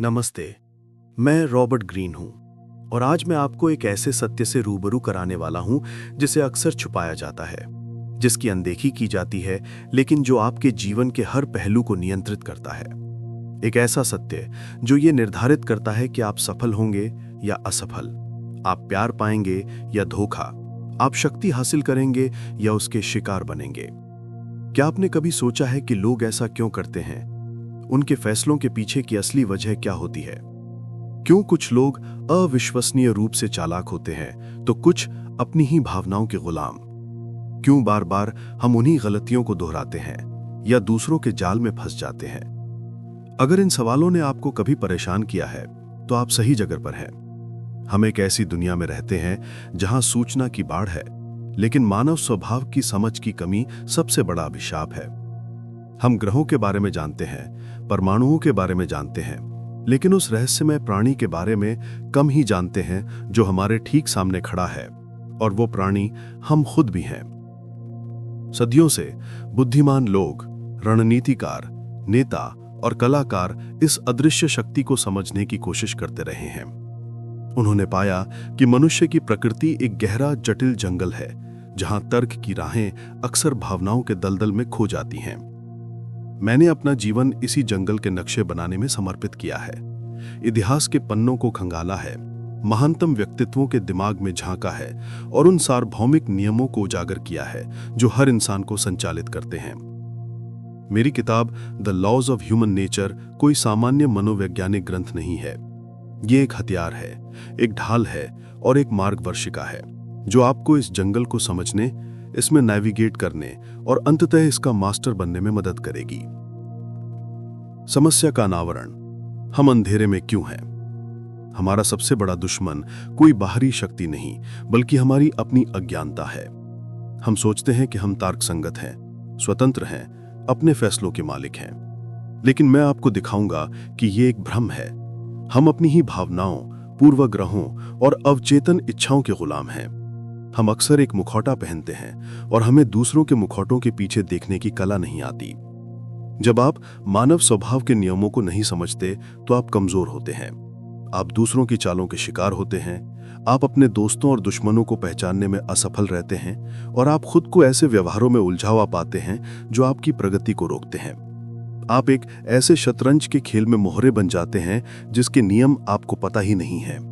नमस्ते। मैं Robert Greene हूं और आज मैं आपको एक ऐसे सत्य से रूबरू कराने वाला हूं जिसे अक्सर छुपाया जाता है, जिसकी अनदेखी की जाती है, लेकिन जो आपके जीवन के हर पहलू को नियंत्रित करता है। एक ऐसा सत्य जो ये निर्धारित करता है कि आप सफल होंगे या असफल, आप प्यार पाएंगे या धोखा, आप शक्ति हासिल करेंगे या उसके शिकार बनेंगे। क्या आपने कभी सोचा है कि लोग ऐसा क्यों करते हैं? उनके फैसलों के पीछे की असली वजह क्या होती है? क्यों कुछ लोग अविश्वसनीय रूप से चालाक होते हैं तो कुछ अपनी ही भावनाओं के गुलाम? क्यों बार बार हम उन्हीं गलतियों को दोहराते हैं या दूसरों के जाल में फंस जाते हैं? अगर इन सवालों ने आपको कभी परेशान किया है तो आप सही जगह पर हैं। हम एक ऐसी दुनिया में रहते हैं जहां सूचना की बाढ़ है, लेकिन मानव स्वभाव की समझ की कमी सबसे बड़ा अभिशाप है। हम ग्रहों के बारे में जानते हैं, परमाणुओं के बारे में जानते हैं, लेकिन उस रहस्यमय प्राणी के बारे में कम ही जानते हैं जो हमारे ठीक सामने खड़ा है, और वो प्राणी हम खुद भी हैं। सदियों से बुद्धिमान लोग, रणनीतिकार, नेता और कलाकार इस अदृश्य शक्ति को समझने की कोशिश करते रहे हैं। उन्होंने पाया कि मनुष्य की प्रकृति एक गहरा जटिल जंगल है जहां तर्क की राहें अक्सर भावनाओं के दलदल में खो जाती हैं। मैंने अपना जीवन इसी जंगल के नक्शे बनाने में समर्पित किया है। इतिहास के पन्नों को खंगाला है, महानतम व्यक्तित्वों के दिमाग में झांका है और उन सार्वभौमिक नियमों को उजागर किया है जो हर इंसान को संचालित करते हैं। मेरी किताब the laws of human nature कोई सामान्य मनोवैज्ञानिक ग्रंथ नहीं है। ये एक हथियार है, एक ढाल है और एक मार्गदर्शिका है जो आपको इस जंगल को समझने, इसमें नेविगेट करने और अंततः इसका मास्टर बनने में मदद करेगी। समस्या का अनावरण। हम अंधेरे में क्यों हैं? हमारा सबसे बड़ा दुश्मन कोई बाहरी शक्ति नहीं, बल्कि हमारी अपनी अज्ञानता है। हम सोचते हैं कि हम तर्कसंगत हैं, स्वतंत्र हैं, अपने फैसलों के मालिक हैं, लेकिन मैं आपको दिखाऊंगा कि यह एक भ्रम है। हम अपनी ही भावनाओं, पूर्वाग्रहों और अवचेतन इच्छाओं के गुलाम हैं। हम अक्सर एक मुखौटा पहनते हैं और हमें दूसरों के मुखौटों के पीछे देखने की कला नहीं आती। जब आप मानव स्वभाव के नियमों को नहीं समझते तो आप कमजोर होते हैं, आप दूसरों की चालों के शिकार होते हैं, आप अपने दोस्तों और दुश्मनों को पहचानने में असफल रहते हैं और आप खुद को ऐसे व्यवहारों में उलझावा पाते हैं जो आपकी प्रगति को रोकते हैं। आप एक ऐसे शतरंज के खेल में मोहरे बन जाते हैं जिसके नियम आपको पता ही नहीं है।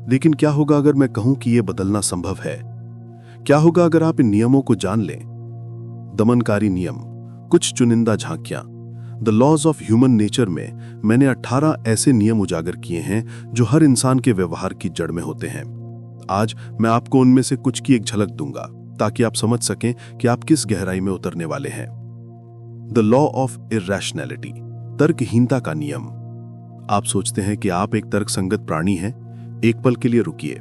लेकिन क्या होगा अगर मैं कहूं कि यह बदलना संभव है? क्या होगा अगर आप इन नियमों को जान लें? दमनकारी नियम, कुछ चुनिंदा झांकियां। The laws of human nature में मैंने 18 ऐसे नियम उजागर किए हैं जो हर इंसान के व्यवहार की जड़ में होते हैं। आज मैं आपको उनमें से कुछ की एक झलक दूंगा ताकि आप समझ सकें कि आप किस गहराई में उतरने वाले हैं। द लॉ ऑफ इरैशनैलिटी, तर्कहीनता का नियम। आप सोचते हैं कि आप एक तर्कसंगत प्राणी हैं? एक पल के लिए रुकिए।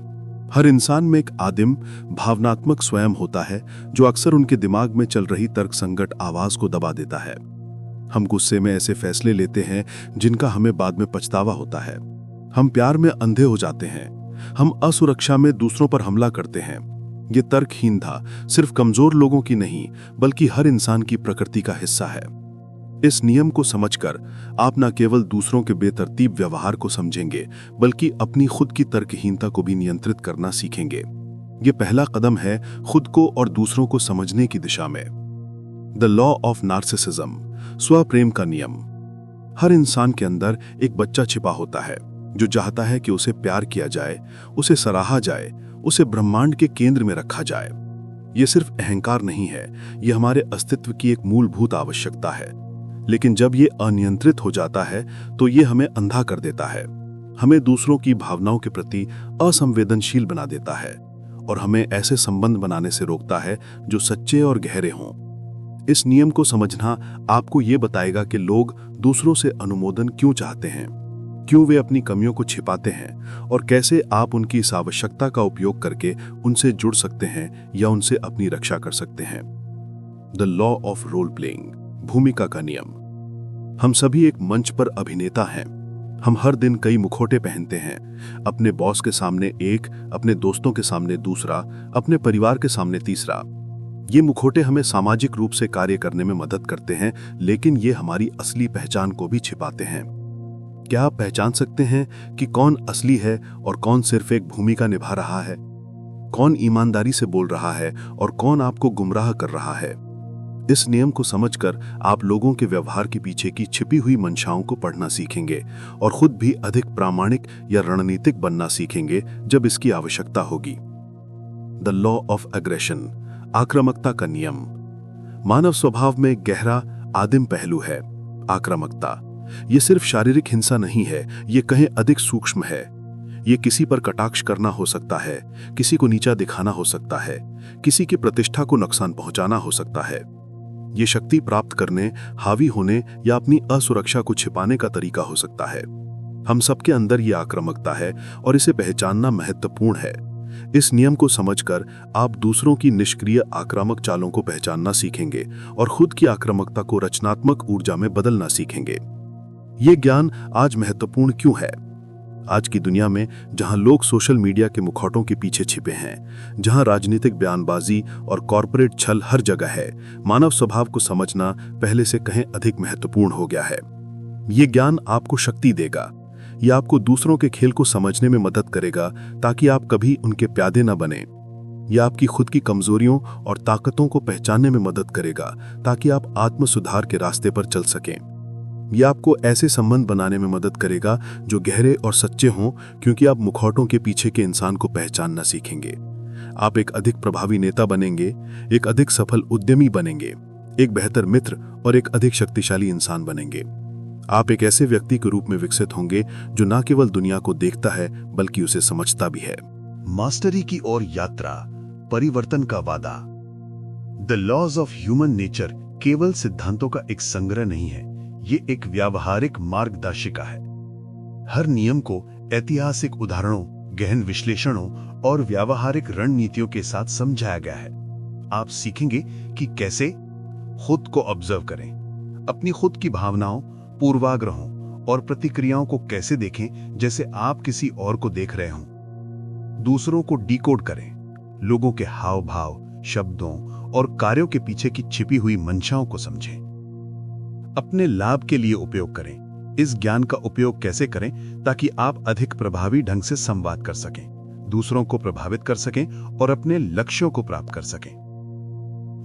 हर इंसान में एक आदिम भावनात्मक स्वयं होता है जो अक्सर उनके दिमाग में चल रही तर्कसंगत आवाज को दबा देता है। हम गुस्से में ऐसे फैसले लेते हैं जिनका हमें बाद में पछतावा होता है। हम प्यार में अंधे हो जाते हैं। हम असुरक्षा में दूसरों पर हमला करते हैं। ये तर्कहीनता सिर्फ कमजोर लोगों की नहीं, बल्कि हर इंसान की प्रकृति का हिस्सा है। इस नियम को समझकर आप न केवल दूसरों के बेतरतीब व्यवहार को समझेंगे, बल्कि अपनी खुद की तर्कहीनता को भी नियंत्रित करना सीखेंगे। ये पहला कदम है खुद को और दूसरों को समझने की दिशा में। द लॉ ऑफ नार्सिसिज्म, स्वप्रेम का नियम। हर इंसान के अंदर एक बच्चा छिपा होता है जो चाहता है कि उसे प्यार किया जाए, उसे सराहा जाए, उसे ब्रह्मांड के केंद्र में रखा जाए। यह सिर्फ अहंकार नहीं है, यह हमारे अस्तित्व की एक मूलभूत आवश्यकता है। लेकिन जब ये अनियंत्रित हो जाता है तो ये हमें अंधा कर देता है, हमें दूसरों की भावनाओं के प्रति असंवेदनशील बना देता है और हमें ऐसे संबंध बनाने से रोकता है जो सच्चे और गहरे हों। इस नियम को समझना आपको ये बताएगा कि लोग दूसरों से अनुमोदन क्यों चाहते हैं, क्यों वे अपनी कमियों को छिपाते हैं और कैसे आप उनकी इस आवश्यकता का उपयोग करके उनसे जुड़ सकते हैं या उनसे अपनी रक्षा कर सकते हैं। The law of role playing, भूमिका का नियम। हम सभी एक मंच पर अभिनेता हैं। हम हर दिन कई मुखौटे पहनते हैं, अपने बॉस के सामने एक, अपने दोस्तों के सामने दूसरा, अपने परिवार के सामने तीसरा। ये मुखौटे हमें सामाजिक रूप से कार्य करने में मदद करते हैं, लेकिन ये हमारी असली पहचान को भी छिपाते हैं। क्या आप पहचान सकते हैं कि कौन असली है और कौन सिर्फ एक भूमिका निभा रहा है? कौन ईमानदारी से बोल रहा है और कौन आपको गुमराह कर रहा है? इस नियम को समझकर आप लोगों के व्यवहार के पीछे की छिपी हुई मंशाओं को पढ़ना सीखेंगे और खुद भी अधिक प्रामाणिक या रणनीतिक बनना सीखेंगे जब इसकी आवश्यकता होगी। द लॉ ऑफ एग्रेशन, आक्रामकता का नियम। मानव स्वभाव में गहरा आदिम पहलू है आक्रामकता। ये सिर्फ शारीरिक हिंसा नहीं है, ये कहीं अधिक सूक्ष्म है। ये किसी पर कटाक्ष करना हो सकता है, किसी को नीचा दिखाना हो सकता है, किसी की प्रतिष्ठा को नुकसान पहुंचाना हो सकता है। ये शक्ति प्राप्त करने, हावी होने या अपनी असुरक्षा को छिपाने का तरीका हो सकता है। हम सबके अंदर ये आक्रामकता है और इसे पहचानना महत्वपूर्ण है। इस नियम को समझकर आप दूसरों की निष्क्रिय आक्रामक चालों को पहचानना सीखेंगे और खुद की आक्रामकता को रचनात्मक ऊर्जा में बदलना सीखेंगे। ये ज्ञान आज महत्वपूर्ण क्यों है? आज की दुनिया में जहां लोग सोशल मीडिया के मुखौटों के पीछे छिपे हैं, जहां राजनीतिक बयानबाजी और कॉरपोरेट छल हर जगह है, मानव स्वभाव को समझना पहले से कहीं अधिक महत्वपूर्ण हो गया है। ये ज्ञान आपको शक्ति देगा। यह आपको दूसरों के खेल को समझने में मदद करेगा ताकि आप कभी उनके प्यादे न बने। यह आपकी खुद की कमजोरियों और ताकतों को पहचानने में मदद करेगा ताकि आप आत्म सुधार के रास्ते पर चल सकें। यह आपको ऐसे संबंध बनाने में मदद करेगा जो गहरे और सच्चे हों, क्योंकि आप मुखौटों के पीछे के इंसान को पहचानना सीखेंगे। आप एक अधिक प्रभावी नेता बनेंगे, एक अधिक सफल उद्यमी बनेंगे, एक बेहतर मित्र और एक अधिक शक्तिशाली इंसान बनेंगे। आप एक ऐसे व्यक्ति के रूप में विकसित होंगे जो न केवल दुनिया को देखता है बल्कि उसे समझता भी है। मास्टरी की ओर यात्रा, परिवर्तन का वादा। The laws of human nature केवल सिद्धांतों का एक संग्रह नहीं है, ये एक व्यावहारिक मार्गदर्शिका है। हर नियम को ऐतिहासिक उदाहरणों, गहन विश्लेषणों और व्यावहारिक रणनीतियों के साथ समझाया गया है। आप सीखेंगे कि कैसे खुद को ऑब्जर्व करें, अपनी खुद की भावनाओं, पूर्वाग्रहों और प्रतिक्रियाओं को कैसे देखें जैसे आप किसी और को देख रहे हों। दूसरों को डिकोड करें, लोगों के हाव भाव, शब्दों और कार्यों के पीछे की छिपी हुई मंशाओं को समझें। अपने लाभ के लिए उपयोग करें। इस ज्ञान का उपयोग कैसे करें ताकि आप अधिक प्रभावी ढंग से संवाद कर सकें, दूसरों को प्रभावित कर सकें और अपने लक्ष्यों को प्राप्त कर सकें।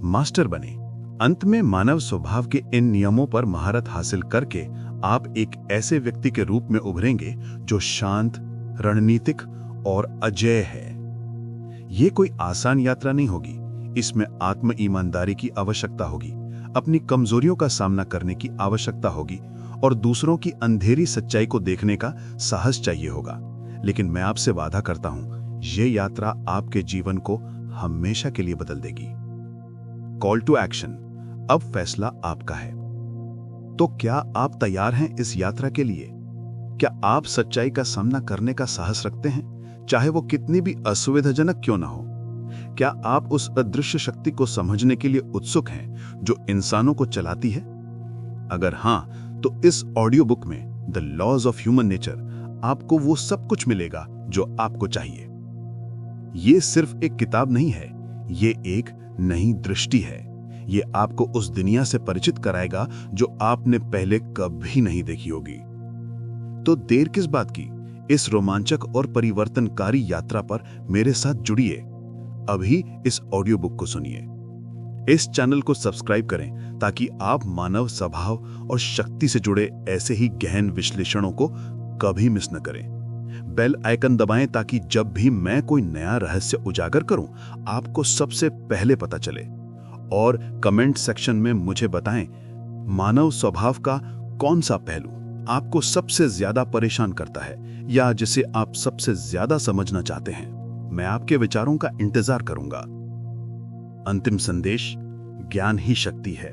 मास्टर बने। अंत में मानव स्वभाव के इन नियमों पर महारत हासिल करके आप एक ऐसे व्यक्ति के रूप में उभरेंगे जो शांत, रणनीतिक और अजेय है। यह कोई आसान यात्रा नहीं होगी। इसमें आत्म ईमानदारी की आवश्यकता होगी, अपनी कमजोरियों का सामना करने की आवश्यकता होगी और दूसरों की अंधेरी सच्चाई को देखने का साहस चाहिए होगा। लेकिन मैं आपसे वादा करता हूं, यह यात्रा आपके जीवन को हमेशा के लिए बदल देगी। Call to action. अब फैसला आपका है। तो क्या आप तैयार हैं इस यात्रा के लिए? क्या आप सच्चाई का सामना करने का साहस रखते हैं, चाहे वो कितनी भी असुविधाजनक क्यों ना हो? क्या आप उस अदृश्य शक्ति को समझने के लिए उत्सुक हैं जो इंसानों को चलाती है? अगर हां, तो इस ऑडियो बुक में the laws of human nature आपको वो सब कुछ मिलेगा जो आपको चाहिए। ये सिर्फ एक किताब नहीं है, ये एक नई दृष्टि है। ये आपको उस दुनिया से परिचित कराएगा जो आपने पहले कभी नहीं देखी होगी। तो देर किस बात की? इस रोमांचक और परिवर्तनकारी यात्रा पर मेरे साथ जुड़िए। अभी इस ऑडियो बुक को सुनिए। इस चैनल को सब्सक्राइब करें ताकि आप मानव स्वभाव और शक्ति से जुड़े ऐसे ही गहन विश्लेषणों को कभी मिस न करें। बेल आइकन दबाएं ताकि जब भी मैं कोई नया रहस्य उजागर करूं, आपको सबसे पहले पता चले। और कमेंट सेक्शन में मुझे बताएं, मानव स्वभाव का कौन सा पहलू आपको सबसे ज्यादा परेशान करता है या जिसे आप सबसे ज्यादा समझना चाहते हैं। मैं आपके विचारों का इंतजार करूंगा। अंतिम संदेश, ज्ञान ही शक्ति है।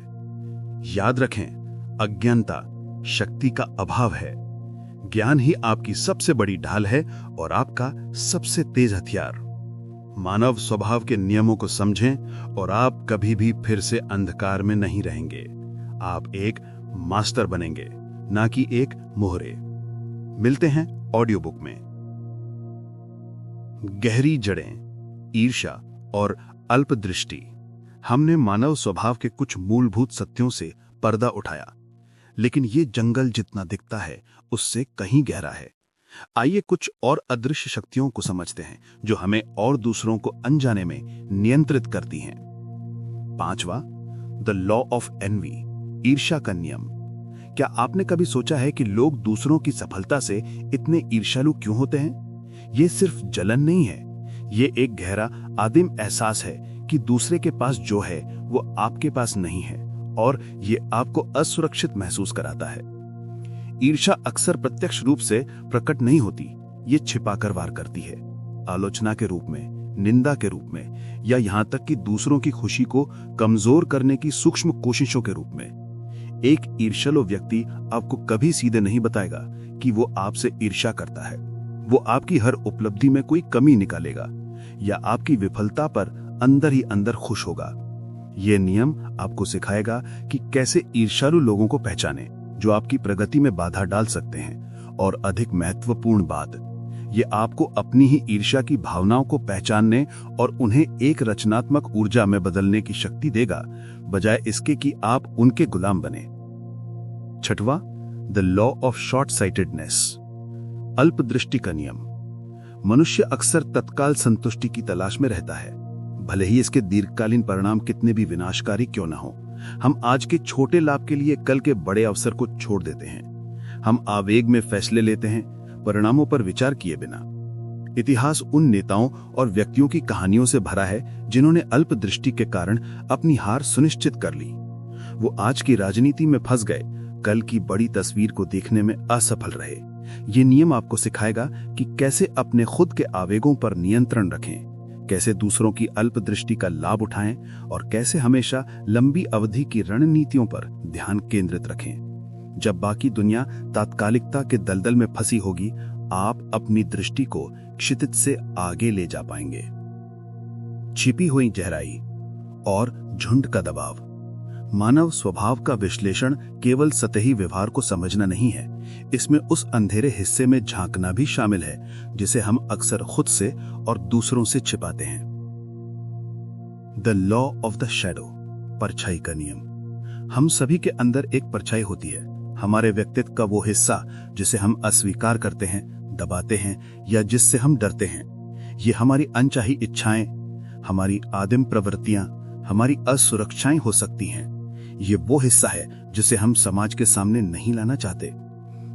याद रखें, अज्ञानता शक्ति का अभाव है। ज्ञान ही आपकी सबसे बड़ी ढाल है और आपका सबसे तेज हथियार। मानव स्वभाव के नियमों को समझें और आप कभी भी फिर से अंधकार में नहीं रहेंगे। आप एक मास्टर बनेंगे, ना कि एक मोहरे। मिलते हैं ऑडियो बुक में। गहरी जड़ें, ईर्ष्या और अल्पदृष्टि। हमने मानव स्वभाव के कुछ मूलभूत सत्यों से पर्दा उठाया, लेकिन ये जंगल जितना दिखता है उससे कहीं गहरा है। आइए कुछ और अदृश्य शक्तियों को समझते हैं जो हमें और दूसरों को अनजाने में नियंत्रित करती हैं। 5वां, द लॉ ऑफ एनवी, ईर्ष्या का नियम। क्या आपने कभी सोचा है कि लोग दूसरों की सफलता से इतने ईर्ष्यालु क्यों होते हैं? ये सिर्फ जलन नहीं है, ये एक गहरा आदिम एहसास है कि दूसरे के पास जो है वो आपके पास नहीं है, और ये आपको असुरक्षित महसूस कराता है। ईर्ष्या अक्सर प्रत्यक्ष रूप से प्रकट नहीं होती, ये छिपाकर वार करती है, आलोचना के रूप में, निंदा के रूप में, या यहां तक कि दूसरों की खुशी को कमजोर करने की सूक्ष्म कोशिशों के रूप में। एक ईर्ष्यालु व्यक्ति आपको कभी सीधे नहीं बताएगा कि वो आपसे ईर्ष्या करता है। वो आपकी हर उपलब्धि में कोई कमी निकालेगा या आपकी विफलता पर अंदर ही अंदर खुश होगा। यह नियम आपको सिखाएगा कि कैसे ईर्ष्यालु लोगों को पहचाने जो आपकी प्रगति में बाधा डाल सकते हैं, और अधिक महत्वपूर्ण बात, ये आपको अपनी ही ईर्ष्या की भावनाओं को पहचानने और उन्हें एक रचनात्मक ऊर्जा में बदलने की शक्ति देगा, बजाय इसके कि आप उनके गुलाम बने। 6वां, the law of short sightedness, अल्पदृष्टि का नियम। मनुष्य अक्सर तत्काल संतुष्टि की तलाश में रहता है, भले ही इसके दीर्घकालीन परिणाम कितने भी विनाशकारी क्यों न हो। हम आज के छोटे लाभ के लिए कल के बड़े अवसर को छोड़ देते हैं। हम आवेग में फैसले लेते हैं, परिणामों पर विचार किए बिना। इतिहास उन नेताओं और व्यक्तियों की कहानियों से भरा है जिन्होंने अल्पदृष्टि के कारण अपनी हार सुनिश्चित कर ली। वो आज की राजनीति में फंस गए, कल की बड़ी तस्वीर को देखने में असफल रहे। ये नियम आपको सिखाएगा कि कैसे अपने खुद के आवेगों पर नियंत्रण रखें, कैसे दूसरों की अल्पदृष्टि का लाभ उठाएं, और कैसे हमेशा लंबी अवधि की रणनीतियों पर ध्यान केंद्रित रखें। जब बाकी दुनिया तात्कालिकता के दलदल में फंसी होगी, आप अपनी दृष्टि को क्षितिज से आगे ले जा पाएंगे। छिपी हुई गहराई और झुंड का दबाव। मानव स्वभाव का विश्लेषण केवल सतही व्यवहार को समझना नहीं है, इसमें उस अंधेरे हिस्से में झांकना भी शामिल है जिसे हम अक्सर खुद से और दूसरों से छिपाते हैं। The law of the shadow, परछाई का नियम। हम सभी के अंदर एक परछाई होती है, हमारे व्यक्तित्व का वो हिस्सा जिसे हम अस्वीकार करते हैं, दबाते हैं या जिससे हम डरते हैं। ये हमारी अनचाही इच्छाएं, हमारी आदिम प्रवृत्तियां, हमारी असुरक्षाएं हो सकती हैं। ये वो हिस्सा है जिसे हम समाज के सामने नहीं लाना चाहते,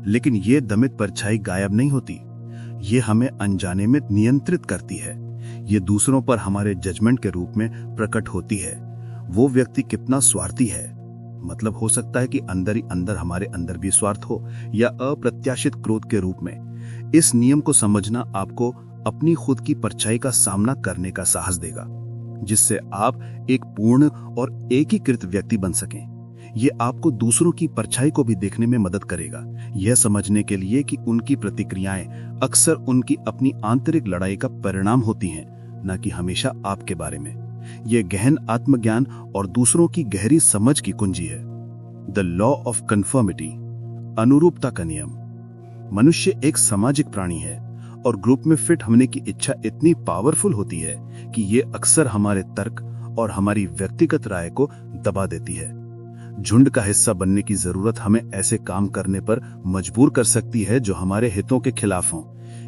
लेकिन ये दमित परछाई गायब नहीं होती। ये हमें अनजाने में नियंत्रित करती है। ये दूसरों पर हमारे जजमेंट के रूप में प्रकट होती है। वो व्यक्ति कितना स्वार्थी है, मतलब हो सकता है कि अंदर ही अंदर हमारे अंदर भी स्वार्थ हो, या अप्रत्याशित क्रोध के रूप में। इस नियम को समझना आपको अपनी खुद की परछाई का सामना करने का साहस देगा, जिससे आप एक पूर्ण और एकीकृत व्यक्ति बन सकें। ये आपको दूसरों की परछाई को भी देखने में मदद करेगा, यह समझने के लिए कि उनकी प्रतिक्रियाएं अक्सर उनकी अपनी आंतरिक लड़ाई का परिणाम होती हैं, न कि हमेशा आपके बारे में। यह गहन आत्मज्ञान और दूसरों की गहरी समझ की कुंजी है। द लॉ ऑफ कन्फर्मिटी, अनुरूपता का नियम। मनुष्य एक सामाजिक प्राणी है और ग्रुप में फिट होने की इच्छा इतनी पावरफुल होती है कि ये अक्सर हमारे तर्क और हमारी व्यक्तिगत राय को दबा देती है। झुंड का हिस्सा बनने की जरूरत हमें ऐसे काम करने पर मजबूर कर सकती है जो हमारे हितों के खिलाफ हों,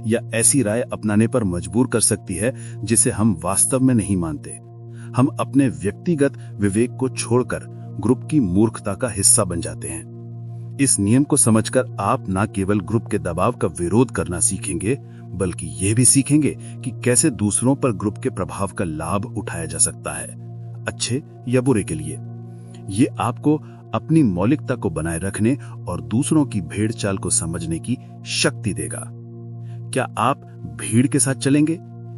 या ऐसी राय अपनाने पर मजबूर कर सकती है जिसे हम वास्तव में नहीं मानते। हम अपने व्यक्तिगत विवेक को छोड़कर ग्रुप की मूर्खता का हिस्सा बन जाते हैं। इस नियम को समझकर आप न केवल ग्रुप के दबाव का विरोध करना सीखेंगे, बल्कि यह भी सीखेंगे कि कैसे दूसरों पर ग्रुप के प्रभाव का लाभ उठाया जा सकता है, अच्छे या बुरे के लिए। ये आपको अपनी मौलिकता को बनाए रखने और दूसरों की भेड़ चाल को समझने की शक्ति देगा। क्या आप भीड़ के साथ चलेंगे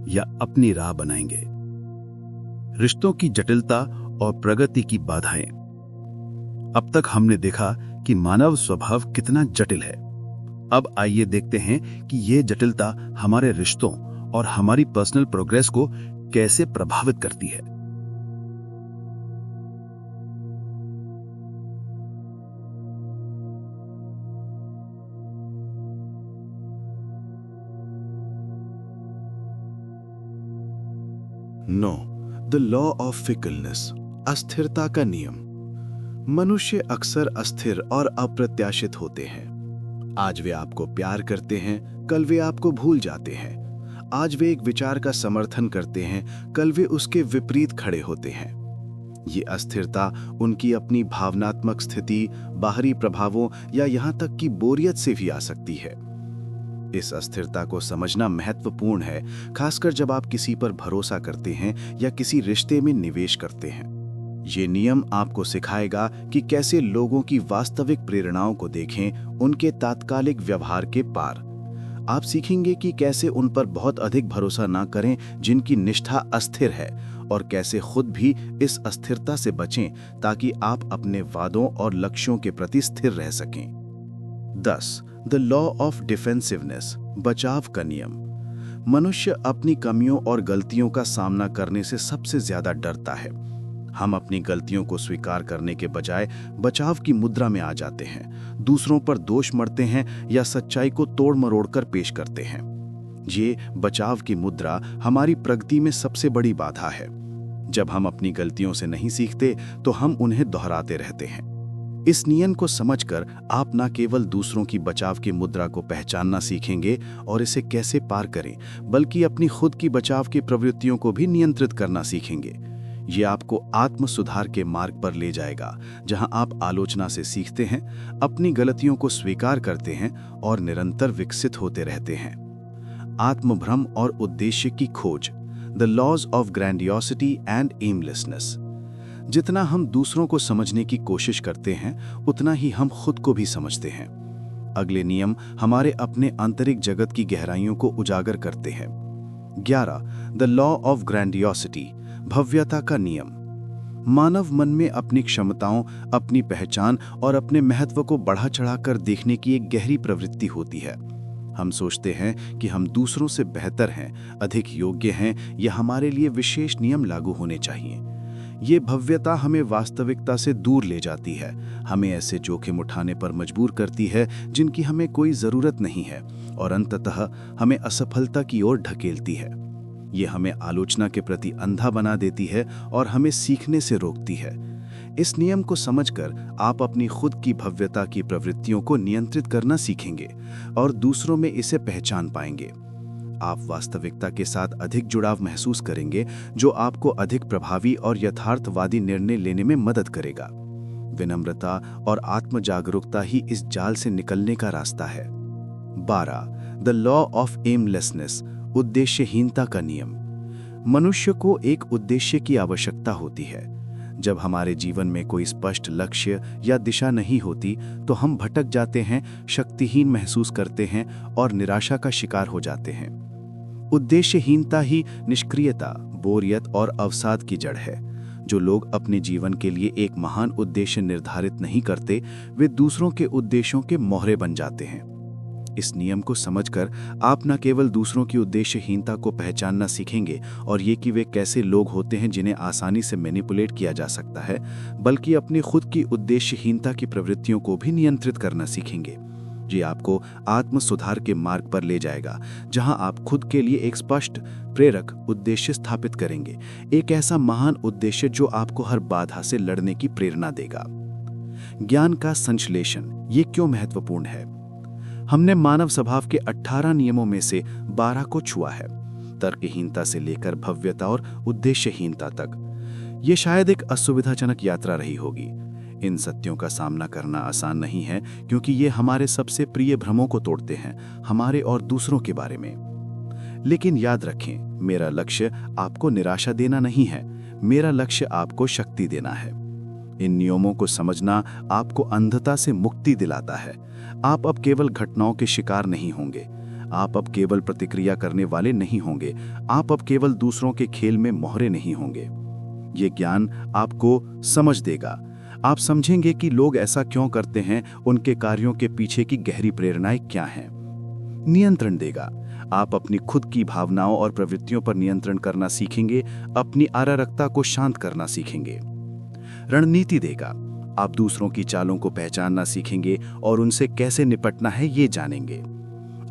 या अपनी राह बनाएंगे? रिश्तों की जटिलता और प्रगति की बाधाएं। अब तक हमने देखा कि मानव स्वभाव कितना जटिल है। अब आइए देखते हैं कि यह जटिलता हमारे रिश्तों और हमारी पर्सनल प्रोग्रेस को कैसे प्रभावित करती है। नो, द लॉ ऑफ फिकलनेस, अस्थिरता का नियम। मनुष्य अक्सर अस्थिर और अप्रत्याशित होते हैं। आज वे आपको प्यार करते हैं, कल वे आपको भूल जाते हैं। आज वे एक विचार का समर्थन करते हैं, कल वे उसके विपरीत खड़े होते हैं। ये अस्थिरता उनकी अपनी भावनात्मक स्थिति, बाहरी प्रभावों या यहाँ तक कि बोरियत से भी आ सकती है। इस अस्थिरता को समझना महत्वपूर्ण है, खासकर जब आप किसी पर भरोसा करते हैं या किसी रिश्ते में निवेश करते हैं। ये नियम आपको सिखाएगा कि कैसे लोगों की वास्तविक प्रेरणाओं को देखें, उनके तात्कालिक व्यवहार के पार। आप सीखेंगे कि कैसे उन पर बहुत अधिक भरोसा ना करें जिनकी निष्ठा अस्थिर है, और कैसे खुद भी इस अस्थिरता से बचें ताकि आप अपने वादों और लक्ष्यों के प्रति स्थिर रह सकें। 10. द लॉ ऑफ डिफेंसिवनेस, बचाव का नियम। मनुष्य अपनी कमियों और गलतियों का सामना करने से सबसे ज्यादा डरता है। हम अपनी गलतियों को स्वीकार करने के बजाय बचाव की मुद्रा में आ जाते हैं, दूसरों पर दोष मढ़ते हैं या सच्चाई को तोड़ मरोड़ कर पेश करते हैं। ये बचाव की मुद्रा हमारी प्रगति में सबसे बड़ी बाधा है। जब हम अपनी गलतियों से नहीं सीखते तो हम उन्हें दोहराते रहते हैं। इस नियम को समझकर आप न केवल दूसरों की बचाव की मुद्रा को पहचानना सीखेंगे और इसे कैसे पार करें, बल्कि अपनी खुद की बचाव की प्रवृत्तियों को भी नियंत्रित करना सीखेंगे। ये आपको आत्म सुधार के मार्ग पर ले जाएगा, जहां आप आलोचना से सीखते हैं, अपनी गलतियों को स्वीकार करते हैं और निरंतर विकसित होते रहते हैं। आत्मभ्रम और उद्देश्य की खोज, the laws of grandiosity and aimlessness. जितना हम दूसरों को समझने की कोशिश करते हैं, उतना ही हम खुद को भी समझते हैं। अगले नियम हमारे अपने आंतरिक जगत की गहराइयों को उजागर करते हैं। 11. द लॉ ऑफ ग्रैंडियोसिटी, भव्यता का नियम। मानव मन में अपनी क्षमताओं, अपनी पहचान और अपने महत्व को बढ़ा चढ़ाकर देखने की एक गहरी प्रवृत्ति होती है। हम सोचते हैं कि हम दूसरों से बेहतर हैं, अधिक योग्य हैं या हमारे लिए विशेष नियम लागू होने चाहिए। ये भव्यता हमें वास्तविकता से दूर ले जाती है, हमें ऐसे जोखिम उठाने पर मजबूर करती है जिनकी हमें कोई जरूरत नहीं है, और अंततः हमें असफलता की ओर ढकेलती है। ये हमें आलोचना के प्रति अंधा बना देती है और हमें सीखने से रोकती है। इस नियम को समझकर आप अपनी खुद की भव्यता की प्रवृत्तियों को नियंत्रित करना सीखेंगे और दूसरों में इसे पहचान पाएंगे। आप वास्तविकता के साथ अधिक जुड़ाव महसूस करेंगे, जो आपको अधिक प्रभावी और यथार्थवादी निर्णय लेने में मदद करेगा। विनम्रता और आत्म जागरूकता ही इस जाल से निकलने का रास्ता है। 12. द लॉ ऑफ एमलेसनेस, उद्देश्यहीनता का नियम। मनुष्य को एक उद्देश्य की आवश्यकता होती है। जब हमारे जीवन में कोई स्पष्ट लक्ष्य या दिशा नहीं होती तो हम भटक जाते हैं, शक्तिहीन महसूस करते हैं और निराशा का शिकार हो जाते हैं। उद्देश्यहीनता ही निष्क्रियता, बोरियत और अवसाद की जड़ है। जो लोग अपने जीवन के लिए एक महान उद्देश्य निर्धारित नहीं करते, वे दूसरों के उद्देश्यों के मोहरे बन जाते हैं। इस नियम को समझकर आप न केवल दूसरों की उद्देश्यहीनता को पहचानना सीखेंगे और ये कि वे कैसे लोग होते हैं जिन्हें आसानी से मैनिपुलेट किया जा सकता है, बल्कि अपनी खुद की उद्देश्यहीनता की प्रवृत्तियों को भी नियंत्रित करना सीखेंगे। ये आपको आत्म सुधार के मार्ग पर ले जाएगा, जहां आप खुद के लिए एक स्पष्ट, प्रेरक उद्देश्य स्थापित करेंगे, एक ऐसा महान उद्देश्य जो आपको हर बाधा से लड़ने की प्रेरणा देगा। ज्ञान का संश्लेषण, ये क्यों महत्वपूर्ण है? हमने मानव स्वभाव के 18 नियमों में से 12 को छुआ है, तर्कहीनता से लेकर भव्यता और उद्देश्यहीनता तक। ये शायद एक असुविधाजनक यात्रा रही होगी। इन सत्यों का सामना करना आसान नहीं है, क्योंकि ये हमारे सबसे प्रिय भ्रमों को तोड़ते हैं, हमारे और दूसरों के बारे में। लेकिन याद रखें, मेरा लक्ष्य आपको निराशा देना नहीं है, मेरा लक्ष्य आपको शक्ति देना है। इन नियमों को समझना आपको अंधता से मुक्ति दिलाता है। आप अब केवल घटनाओं के शिकार नहीं होंगे, आप अब केवल प्रतिक्रिया करने वाले नहीं होंगे, आप अब केवल दूसरों के खेल में मोहरे नहीं होंगे। ये ज्ञान आपको समझ देगा। आप समझेंगे कि लोग ऐसा क्यों करते हैं, उनके कार्यों के पीछे की गहरी प्रेरणाएं क्या हैं। नियंत्रण देगा। आप अपनी खुद की भावनाओं और प्रवृत्तियों पर नियंत्रण करना सीखेंगे, अपनी अरारकता को शांत करना सीखेंगे। रणनीति देगा। आप दूसरों की चालों को पहचानना सीखेंगे और उनसे कैसे निपटना है ये जानेंगे।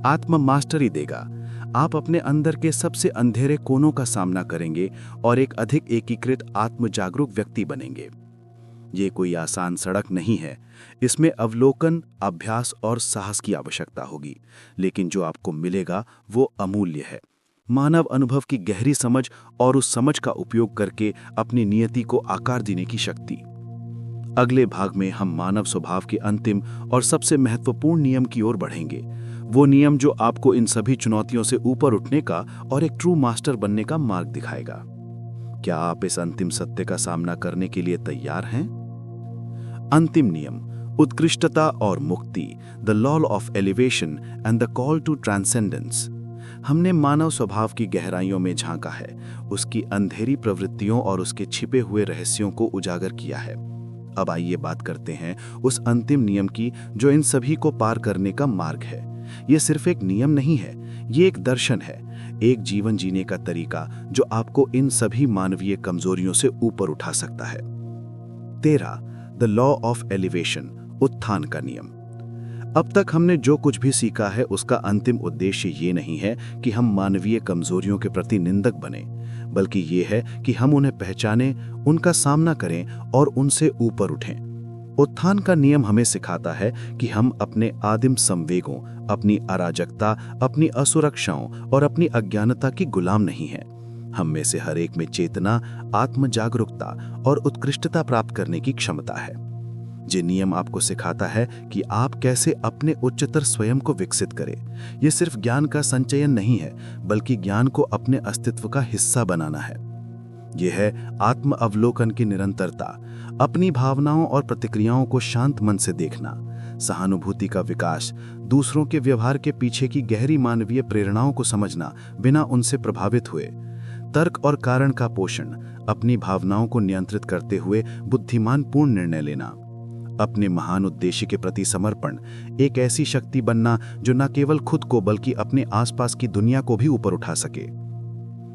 आत्म मास्टरी देगा। आप अपने अंदर के सबसे अंधेरे कोनों का सामना करेंगे और एक अधिक एकीकृत आत्म जागरूक व्यक्ति बनेंगे। ये कोई आसान सड़क नहीं है। इसमें अवलोकन, अभ्यास और साहस की आवश्यकता होगी, लेकिन जो आपको मिलेगा वो अमूल्य है। मानव अनुभव की गहरी समझ और उस समझ का उपयोग करके अपनी नियति को आकार देने की शक्ति। अगले भाग में हम मानव स्वभाव के अंतिम और सबसे महत्वपूर्ण नियम की ओर बढ़ेंगे। वो नियम जो आपको इन सभी चुनौतियों से ऊपर उठने का और एक ट्रू मास्टर बनने का मार्ग दिखाएगा। क्या आप इस अंतिम सत्य का सामना करने के लिए तैयार हैं? अंतिम नियम, उत्कृष्टता और मुक्ति, the law of elevation and the call to transcendence. हमने मानव स्वभाव की गहराइयों में झांका है, उसकी अंधेरी प्रवृत्तियों और उसके छिपे हुए रहस्यों को उजागर किया है। अब आइए बात करते हैं उस अंतिम नियम की जो इन सभी को पार करने का मार्ग है। यह सिर्फ एक नियम नहीं है, ये एक दर्शन है, एक जीवन जीने का तरीका जो आपको इन सभी मानवीय कमजोरियों से ऊपर उठा सकता है। 13, द लॉ ऑफ एलिवेशन, उत्थान का नियम। अब तक हमने जो कुछ भी सीखा है उसका अंतिम उद्देश्य ये नहीं है कि हम मानवीय कमजोरियों के प्रति निंदक बने, बल्कि ये है कि हम उन्हें पहचानें, उनका सामना करें और उनसे ऊपर उठें। उत्थान का नियम हमें सिखाता है कि हम अपने आदिम संवेगों, अपनी अराजकता, अपनी असुरक्षाओं और अपनी अज्ञानता की गुलाम नहीं हैं। हम में से हर एक में चेतना, आत्म जागरूकता और उत्कृष्टता प्राप्त करने की क्षमता है। ये नियम आपको सिखाता है कि आप कैसे अपने उच्चतर स्वयं को विकसित करें। यह सिर्फ ज्ञान का संचयन नहीं है, बल्कि ज्ञान को अपने अस्तित्व का हिस्सा बनाना है। यह है आत्म अवलोकन की निरंतरता, अपनी भावनाओं और प्रतिक्रियाओं को शांत मन से देखना, सहानुभूति का विकास, दूसरों के व्यवहार के पीछे की गहरी मानवीय प्रेरणाओं को समझना बिना उनसे प्रभावित हुए, तर्क और कारण का पोषण, अपनी भावनाओं को नियंत्रित करते हुए बुद्धिमानपूर्ण निर्णय लेना, अपने महान उद्देश्य के प्रति समर्पण, एक ऐसी शक्ति बनना जो न केवल खुद को बल्कि अपने आसपास की दुनिया को भी ऊपर उठा सके।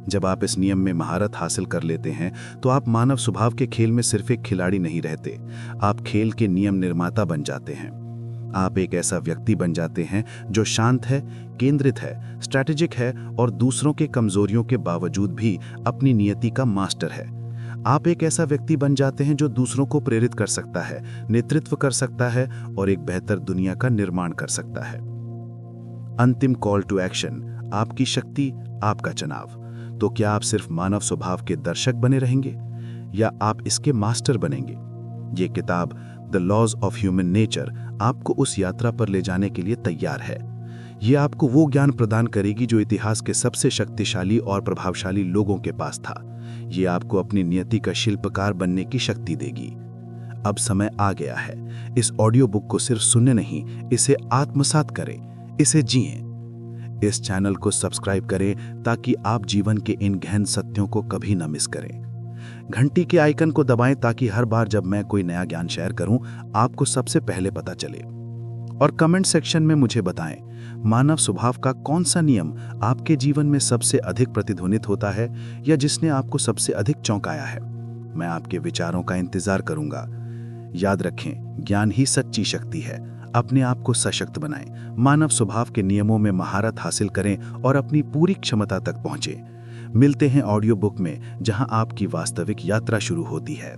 जब आप इस नियम में महारत हासिल कर लेते हैं तो आप मानव स्वभाव के खेल में सिर्फ एक खिलाड़ी नहीं रहते, आप खेल के नियम निर्माता बन जाते हैं। आप एक ऐसा व्यक्ति बन जाते हैं जो शांत है, केंद्रित है, स्ट्रैटेजिक है और दूसरों के कमजोरियों के बावजूद भी अपनी नियति का मास्टर है। आप एक ऐसा व्यक्ति बन जाते हैं जो दूसरों को प्रेरित कर सकता है, नेतृत्व कर सकता है और एक बेहतर दुनिया का निर्माण कर सकता है। अंतिम कॉल टू एक्शन, आपकी शक्ति, आपका चुनाव। तो क्या आप सिर्फ मानव स्वभाव के दर्शक बने रहेंगे या आप इसके मास्टर बनेंगे? ये किताब the laws of human nature आपको उस यात्रा पर ले जाने के लिए तैयार है। ये आपको वो ज्ञान प्रदान करेगी जो इतिहास के सबसे शक्तिशाली और प्रभावशाली लोगों के पास था। ये आपको अपनी नियति का शिल्पकार बनने की शक्ति देगी। अब समय आ गया है, इस ऑडियो बुक को सिर्फ सुनने नहीं, इसे आत्मसात करें, इसे जिएं। इस चैनल को सब्सक्राइब करें ताकि आप जीवन के इन गहन सत्यों को कभी न मिस करें। घंटी के आइकन को दबाएं ताकि हर बार जब मैं कोई नया ज्ञान शेयर करूं आपको सबसे पहले पता चले। और कमेंट सेक्शन में मुझे बताएं, मानव स्वभाव का कौन सा नियम आपके जीवन में सबसे अधिक प्रतिध्वनित होता है या जिसने आपको सबसे अधिक चौंकाया है। मैं आपके विचारों का इंतजार करूंगा। याद रखें, ज्ञान ही सच्ची शक्ति है। अपने आप को सशक्त बनाएं, मानव स्वभाव के नियमों में महारत हासिल करें और अपनी पूरी क्षमता तक पहुंचें। मिलते हैं ऑडियो बुक में, जहां आपकी वास्तविक यात्रा शुरू होती है।